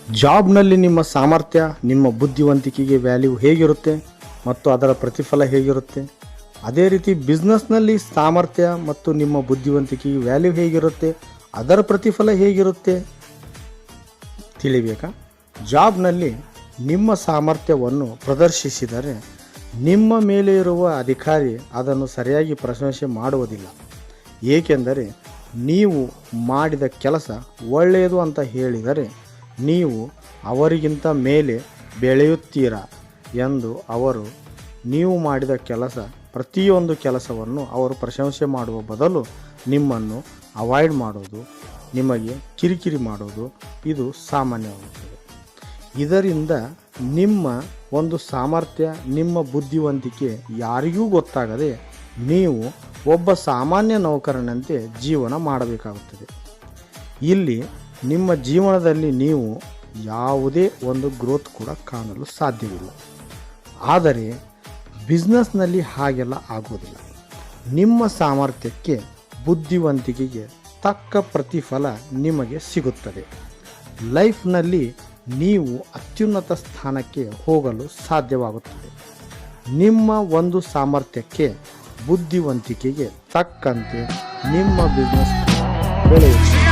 ಜಾಬ್ನಲ್ಲಿ ನಿಮ್ಮ ಸಾಮರ್ಥ್ಯ, ನಿಮ್ಮ ಬುದ್ಧಿವಂತಿಕೆಗೆ ವ್ಯಾಲ್ಯೂ ಹೇಗಿರುತ್ತೆ ಮತ್ತು ಅದರ ಪ್ರತಿಫಲ ಹೇಗಿರುತ್ತೆ, ಅದೇ ರೀತಿ ಬಿಸ್ನೆಸ್ನಲ್ಲಿ ಸಾಮರ್ಥ್ಯ ಮತ್ತು ನಿಮ್ಮ ಬುದ್ಧಿವಂತಿಕೆಗೆ ವ್ಯಾಲ್ಯೂ ಹೇಗಿರುತ್ತೆ, ಅದರ ಪ್ರತಿಫಲ ಹೇಗಿರುತ್ತೆ ತಿಳಿಬೇಕಾ? ಜಾಬ್ನಲ್ಲಿ ನಿಮ್ಮ ಸಾಮರ್ಥ್ಯವನ್ನು ಪ್ರದರ್ಶಿಸಿದರೆ ನಿಮ್ಮ ಮೇಲೆ ಇರುವ ಅಧಿಕಾರಿ ಅದನ್ನು ಸರಿಯಾಗಿ ಪ್ರಶಂಸೆ ಮಾಡುವುದಿಲ್ಲ. ಏಕೆಂದರೆ ನೀವು ಮಾಡಿದ ಕೆಲಸ ಒಳ್ಳೆಯದು ಅಂತ ಹೇಳಿದರೆ ನೀವು ಅವರಿಗಿಂತ ಮೇಲೆ ಬೆಳೆಯುತ್ತೀರಾ ಎಂದು ಅವರು ನೀವು ಮಾಡಿದ ಪ್ರತಿಯೊಂದು ಕೆಲಸವನ್ನು ಅವರು ಪ್ರಶಂಸೆ ಮಾಡುವ ಬದಲು ನಿಮ್ಮನ್ನು ಅವಾಯ್ಡ್ ಮಾಡೋದು, ನಿಮಗೆ ಕಿರಿಕಿರಿ ಮಾಡೋದು ಇದು ಸಾಮಾನ್ಯವಾಗುತ್ತದೆ. ಇದರಿಂದ ನಿಮ್ಮ ಒಂದು ಸಾಮರ್ಥ್ಯ, ನಿಮ್ಮ ಬುದ್ಧಿವಂತಿಕೆ ಯಾರಿಗೂ ಗೊತ್ತಾಗದೆ ನೀವು ಒಬ್ಬ ಸಾಮಾನ್ಯ ನೌಕರನಂತೆ ಜೀವನ ಮಾಡಬೇಕಾಗುತ್ತದೆ. ಇಲ್ಲಿ ನಿಮ್ಮ ಜೀವನದಲ್ಲಿ ನೀವು ಯಾವುದೇ ಒಂದು ಗ್ರೋತ್ ಕೂಡ ಕಾಣಲು ಸಾಧ್ಯವಿಲ್ಲ. ಆದರೆ ಬಿಸ್ನೆಸ್ನಲ್ಲಿ ಹಾಗೆಲ್ಲ ಆಗೋದಿಲ್ಲ. ನಿಮ್ಮ ಸಾಮರ್ಥ್ಯಕ್ಕೆ, ಬುದ್ಧಿವಂತಿಕೆಗೆ ತಕ್ಕ ಪ್ರತಿಫಲ ನಿಮಗೆ ಸಿಗುತ್ತದೆ. ಲೈಫ್ನಲ್ಲಿ ನೀವು ಅತ್ಯುನ್ನತ ಸ್ಥಾನಕ್ಕೆ ಹೋಗಲು ಸಾಧ್ಯವಾಗುತ್ತದೆ. ನಿಮ್ಮ ಒಂದು ಸಾಮರ್ಥ್ಯಕ್ಕೆ, ಬುದ್ಧಿವಂತಿಕೆಗೆ ತಕ್ಕಂತೆ ನಿಮ್ಮ ಬಿಸ್ನೆಸ್ ಬೆಳೆಯುತ್ತದೆ.